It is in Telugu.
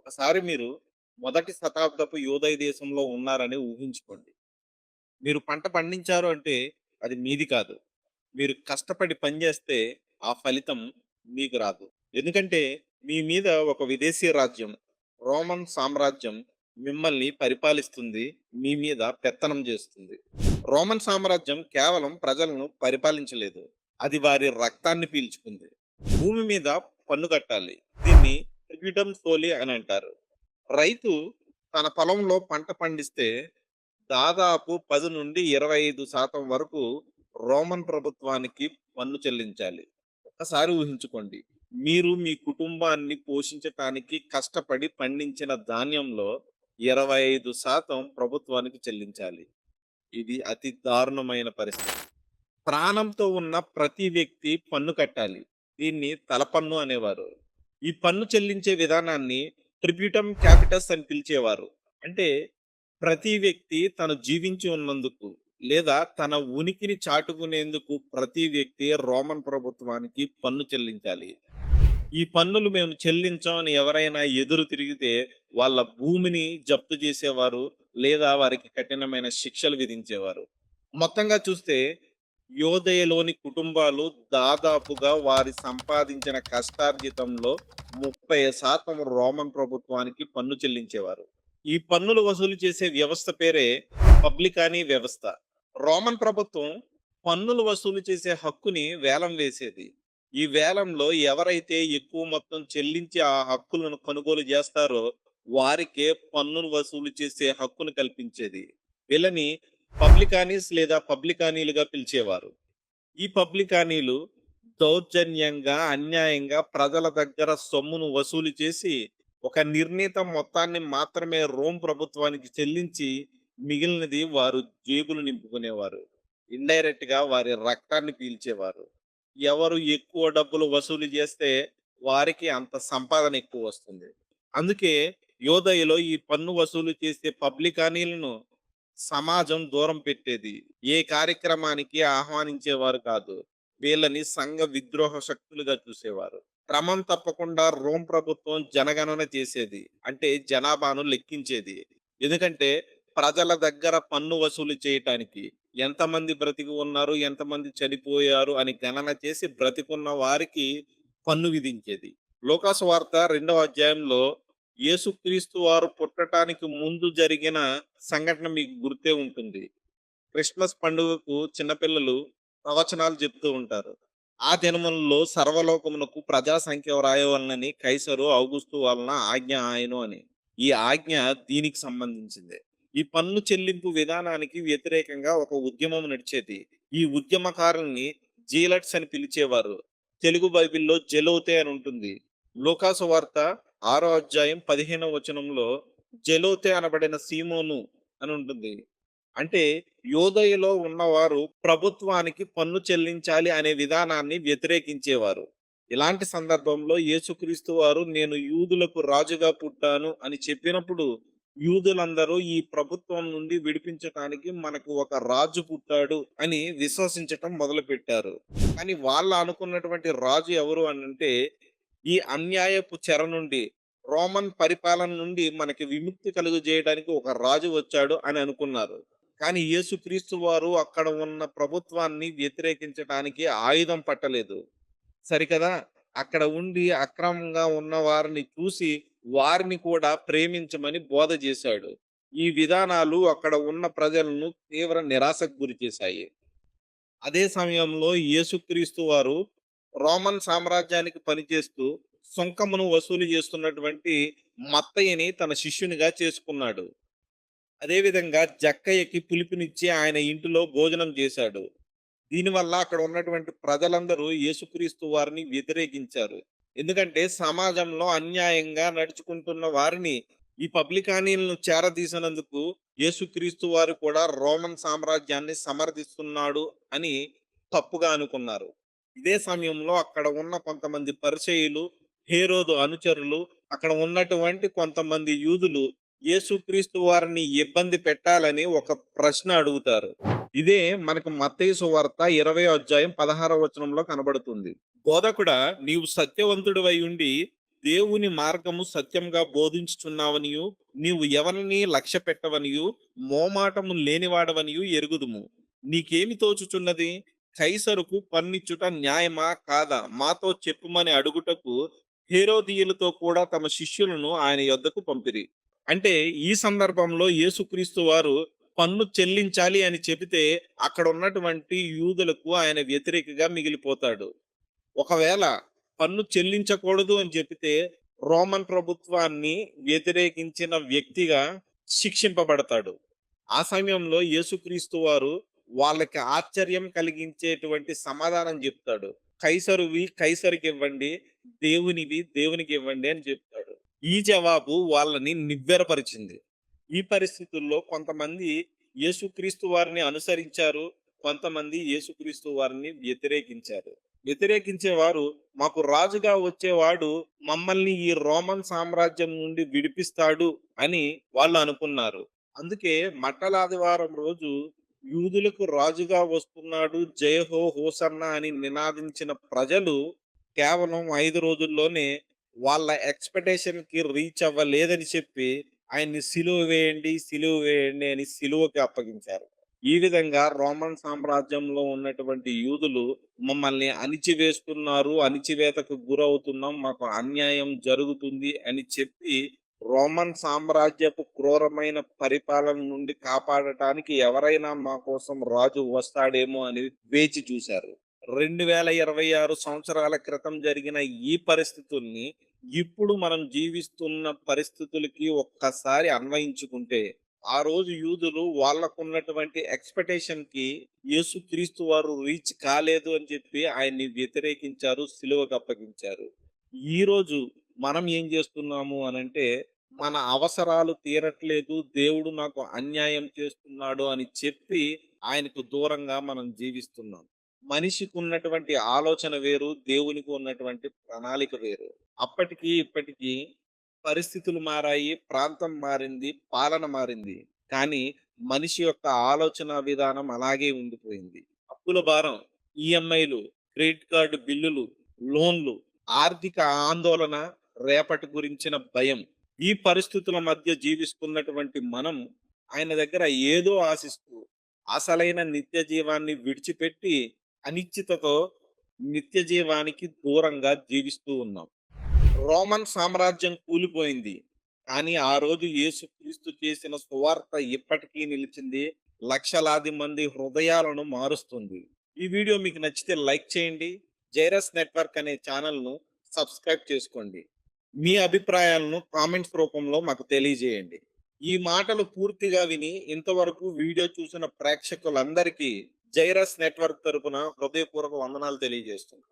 ఒకసారి మీరు మొదటి శతాబ్దపు యూదయ దేశంలో ఉన్నారని ఊహించుకోండి. మీరు పంట పండించారు అంటే అది మీది కాదు. మీరు కష్టపడి పని చేస్తే ఆ ఫలితం మీకు రాదు. ఎందుకంటే మీ మీద ఒక విదేశీ రాజ్యం, రోమన్ సామ్రాజ్యం మిమ్మల్ని పరిపాలిస్తుంది. మీ మీద పెత్తనం చేస్తుంది. రోమన్ సామ్రాజ్యం కేవలం ప్రజలను పరిపాలించలేదు. అది వారి రక్తాన్ని పీల్చుకుంది. భూమి మీద పన్ను కట్టాలి. దీన్ని ట్రిబ్యూటమ్ సోలి అని అంటారు. రైతు తన పొలంలో పంట పండిస్తే దాదాపు 10 నుండి 25% వరకు రోమన్ ప్రభుత్వానికి పన్ను చెల్లించాలి. ఒక్కసారి ఊహించుకోండి. మీరు మీ కుటుంబాన్ని పోషించటానికి కష్టపడి పండించిన ధాన్యంలో 25% ప్రభుత్వానికి చెల్లించాలి. ఇది అతి దారుణమైన పరిస్థితి. ప్రాణంతో ఉన్న ప్రతి వ్యక్తి పన్ను కట్టాలి. దీన్ని తలపన్ను అనేవారు. ఈ పన్ను చెల్లించే విధానాన్ని ట్రిబ్యూటమ్ క్యాపిటస్ అని పిలిచేవారు. అంటే ప్రతి వ్యక్తి తను జీవించి ఉన్నందుకు లేదా తన ఉనికిని చాటుకునేందుకు ప్రతి వ్యక్తి రోమన్ ప్రభుత్వానికి పన్ను చెల్లించాలి. ఈ పన్నులు మేము చెల్లించాం అని ఎవరైనా ఎదురు తిరిగితే వాళ్ళ భూమిని జప్తు చేసేవారు, లేదా వారికి కఠినమైన శిక్షలు విధించేవారు. మొత్తంగా చూస్తే యోదయలోని కుటుంబాలు దాదాపుగా వారి సంపాదించిన కష్టార్జితంలో 30% రోమన్ ప్రభుత్వానికి పన్ను చెల్లించేవారు. ఈ పన్నులు వసూలు చేసే వ్యవస్థ పేరే పబ్లికానీ వ్యవస్థ. రోమన్ ప్రభుత్వం పన్నులు వసూలు చేసే హక్కుని వేలం వేసేది. ఈ వేలంలో ఎవరైతే ఎక్కువ మొత్తం చెల్లించి ఆ హక్కులను కొనుగోలు చేస్తారో వారికే పన్నులు వసూలు చేసే హక్కును కల్పించేది. వీళ్ళని పబ్లికానీస్ లేదా పబ్లికానీలుగా పిలిచేవారు. ఈ పబ్లికానీలు దౌర్జన్యంగా, అన్యాయంగా ప్రజల దగ్గర సొమ్మును వసూలు చేసి ఒక నిర్ణీత మొత్తాన్ని మాత్రమే రోమ్ ప్రభుత్వానికి చెల్లించి మిగిలినది వారు జేబులు నింపుకునేవారు. ఇండైరెక్ట్ గా వారి రక్తాన్ని పీల్చేవారు. ఎవరు ఎక్కువ డబ్బులు వసూలు చేస్తే వారికి అంత సంపాదన ఎక్కువ వస్తుంది. అందుకే యోదయలో ఈ పన్ను వసూలు చేసే పబ్లికానీలను సమాజం దూరం పెట్టేది. ఏ కార్యక్రమానికి ఆహ్వానించేవారు కాదు. వీళ్ళని సంఘ విద్రోహ శక్తులుగా చూసేవారు. క్రమం తప్పకుండా రోమ్ ప్రభుత్వం జనగణన చేసేది. అంటే జనాభాను లెక్కించేది. ఎందుకంటే ప్రజల దగ్గర పన్ను వసూలు చేయటానికి ఎంతమంది బ్రతికి ఉన్నారు, ఎంతమంది చనిపోయారు అని గణన చేసి బ్రతికున్న వారికి పన్ను విధించేది. లూకాసు వార్త 2వ అధ్యాయంలో యేసుక్రీస్తు వారు పుట్టటానికి ముందు జరిగిన సంఘటన మీకు గుర్తే ఉంటుంది. క్రిస్మస్ పండుగకు చిన్నపిల్లలు ప్రవచనాలు చెప్తూ ఉంటారు. ఆ దినములలో సర్వలోకమునకు ప్రజా సంఖ్య వ్రాయవలనని కైసరు ఔగుస్తు వలన ఆజ్ఞ ఆయను అని. ఈ ఆజ్ఞ దీనికి సంబంధించిందే. ఈ పన్ను చెల్లింపు విధానానికి వ్యతిరేకంగా ఒక ఉద్యమం నడిచేది. ఈ ఉద్యమకారుల్ని జీలట్స్ అని పిలిచేవారు. తెలుగు బైబిల్లో జెలోతే అని ఉంటుంది. లూకాసు వార్త 6వ అధ్యాయం 15వ వచనంలో జెలోతే అనబడిన సీమోను అని ఉంటుంది. అంటే యోదయలో ఉన్నవారు ప్రభుత్వానికి పన్ను చెల్లించాలి అనే విధానాన్ని వ్యతిరేకించేవారు. ఇలాంటి సందర్భంలో యేసుక్రీస్తు వారు నేను యూదులకు రాజుగా పుట్టాను అని చెప్పినప్పుడు యూదులందరూ ఈ ప్రభుత్వం నుండి విడిపించటానికి మనకు ఒక రాజు పుట్టాడు అని విశ్వసించటం మొదలుపెట్టారు. కానీ వాళ్ళు అనుకున్నటువంటి రాజు ఎవరు అని అంటే ఈ అన్యాయపు చెర నుండి, రోమన్ పరిపాలన నుండి మనకి విముక్తి కలుగజేయడానికి ఒక రాజు వచ్చాడు అని అనుకున్నారు. కానీ యేసుక్రీస్తు వారు అక్కడ ఉన్న ప్రభుత్వాన్ని వ్యతిరేకించటానికి ఆయుధం పట్టలేదు. సరికదా? అక్కడ ఉండి అక్రమంగా ఉన్న వారిని చూసి వారిని కూడా ప్రేమించమని బోధ చేశాడు. ఈ విధానాలు అక్కడ ఉన్న ప్రజలను తీవ్ర నిరాశకు గురిచేశాయి. అదే సమయంలో యేసుక్రీస్తు వారు రోమన్ సామ్రాజ్యానికి పనిచేస్తూ సుంకమును వసూలు చేస్తున్నటువంటి మత్తయిని తన శిష్యునిగా చేసుకున్నాడు. అదేవిధంగా జక్కయ్యకి పిలుపునిచ్చి ఆయన ఇంటిలో భోజనం చేశాడు. దీనివల్ల అక్కడ ఉన్నటువంటి ప్రజలందరూ యేసుక్రీస్తు వారిని వ్యతిరేకించారు. ఎందుకంటే సమాజంలో అన్యాయంగా నడుచుకుంటున్న వారిని ఈ పబ్లికానీలను చేరదీసినందుకు యేసుక్రీస్తు వారు కూడా రోమన్ సామ్రాజ్యాన్ని సమర్థిస్తున్నాడు అని తప్పుగా అనుకున్నారు. ఇదే సమయంలో అక్కడ ఉన్న కొంతమంది పరిసయ్యులు, హేరోదు అనుచరులు, అక్కడ ఉన్నటువంటి కొంతమంది యూదులు యేసుక్రీస్తు వారిని ఇబ్బంది పెట్టాలని ఒక ప్రశ్న అడుగుతారు. ఇదే మనకు మత్తయి సువార్త 20వ అధ్యాయం 16వ వచనంలో కనబడుతుంది. బోధకుడా, నీవు సత్యవంతుడివై ఉండి దేవుని మార్గము సత్యంగా బోధించుచున్నావనియు నీవు ఎవరిని లక్ష్య పెట్టవనియు మోమాటము లేనివాడవనియు ఎరుగుదుము. నీకేమి తోచుచున్నది? కైసరుకు పన్నిచ్చుట న్యాయమా కాదా? మాతో చెప్పుమని అడుగుటకు హేరోదీయులతో కూడా తమ శిష్యులను ఆయన యొద్దకు పంపిరి. అంటే ఈ సందర్భంలో యేసుక్రీస్తు వారు పన్ను చెల్లించాలి అని చెబితే అక్కడ ఉన్నటువంటి యూదులకు ఆయన వ్యతిరేకగా మిగిలిపోతాడు. ఒకవేళ పన్ను చెల్లించకూడదు అని చెబితే రోమన్ ప్రభుత్వాన్ని వ్యతిరేకించిన వ్యక్తిగా శిక్షింపబడతాడు. ఆ సమయంలో యేసుక్రీస్తు వారు వాళ్ళకి ఆశ్చర్యం కలిగించేటువంటి సమాధానం చెప్తాడు. కైసరువి కైసరికి ఇవ్వండి, దేవునివి దేవునికి ఇవ్వండి అని చెప్తాడు. ఈ జవాబు వాళ్ళని నివ్వెరపరిచింది. ఈ పరిస్థితుల్లో కొంతమంది యేసుక్రీస్తు వారిని అనుసరించారు. కొంతమంది యేసుక్రీస్తు వారిని వ్యతిరేకించారు. వ్యతిరేకించేవారు మాకు రాజుగా వచ్చేవాడు మమ్మల్ని ఈ రోమన్ సామ్రాజ్యం నుండి విడిపిస్తాడు అని వాళ్ళు అనుకున్నారు. అందుకే మట్టలాదివారం రోజు యూదులకు రాజుగా వస్తున్నాడు జయహో హోసన్నా అని నినాదించిన ప్రజలు కేవలం 5 రోజుల్లోనే వాళ్ళ ఎక్స్‌పెక్టేషన్ కి రీచ్ అవ్వలేదని చెప్పి ఆయన్ని సిలువ వేయండి, సిలువ వేయండి అని సిలువకి అప్పగించారు. ఈ విధంగా రోమన్ సామ్రాజ్యంలో ఉన్నటువంటి యూదులు మమ్మల్ని అణిచివేస్తున్నారు, అణిచివేతకు గురవుతున్నాం, మాకు అన్యాయం జరుగుతుంది అని చెప్పి రోమన్ సామ్రాజ్యపు క్రూరమైన పరిపాలన నుండి కాపాడటానికి ఎవరైనా మా కోసం రాజు వస్తాడేమో అని వేచి చూశారు. 2026 సంవత్సరాల క్రితం జరిగిన ఈ పరిస్థితుల్ని ఇప్పుడు మనం జీవిస్తున్న పరిస్థితులకి ఒక్కసారి అన్వయించుకుంటే, ఆ రోజు యూదులు వాళ్ళకున్నటువంటి ఎక్స్‌పెక్టేషన్‌కి యేసుక్రీస్తు వారు రీచ్ కాలేదు అని చెప్పి ఆయన్ని వ్యతిరేకించారు, సిలువకు అప్పగించారు. ఈరోజు మనం ఏం చేస్తున్నాము అనంటే, మన అవసరాలు తీరట్లేదు, దేవుడు నాకు అన్యాయం చేస్తున్నాడు అని చెప్పి ఆయనకు దూరంగా మనం జీవిస్తున్నాం. మనిషికి ఉన్నటువంటి ఆలోచన వేరు, దేవునికి ఉన్నటువంటి ప్రణాళిక వేరు. అప్పటికి ఇప్పటికి పరిస్థితులు మారాయి, ప్రాంతం మారింది, పాలన మారింది. కానీ మనిషి యొక్క ఆలోచన విధానం అలాగే ఉండిపోయింది. అప్పుల భారం, ఈఎంఐలు, క్రెడిట్ కార్డ్ బిల్లులు, లోన్లు, ఆర్థిక ఆందోళన, రేపటి గురించిన భయం. ఈ పరిస్థితుల మధ్య జీవిస్తున్నటువంటి మనం ఆయన దగ్గర ఏదో ఆశిస్తూ అసలైన నిత్య జీవాన్ని విడిచిపెట్టి అనిశ్చితతో నిత్య జీవానికి దూరంగా జీవిస్తూ ఉన్నాం. రోమన్ సామ్రాజ్యం కూలిపోయింది. కానీ ఆ రోజు యేసుక్రీస్తు చేసిన సువార్త ఇప్పటికీ నిలిచింది. లక్షలాది మంది హృదయాలను మారుస్తుంది. ఈ వీడియో మీకు నచ్చితే లైక్ చేయండి. జైరస్ నెట్వర్క్ అనే ఛానల్‌ను సబ్స్క్రైబ్ చేసుకోండి. మీ అభిప్రాయాలను కామెంట్స్ రూపంలో మాకు తెలియజేయండి. ఈ మాటలు పూర్తిగా విని ఇంతవరకు వీడియో చూసిన ప్రేక్షకులందరికీ జైరస్ నెట్వర్క్ తరపున హృదయపూర్వక వందనాలు తెలియజేస్తున్నాను.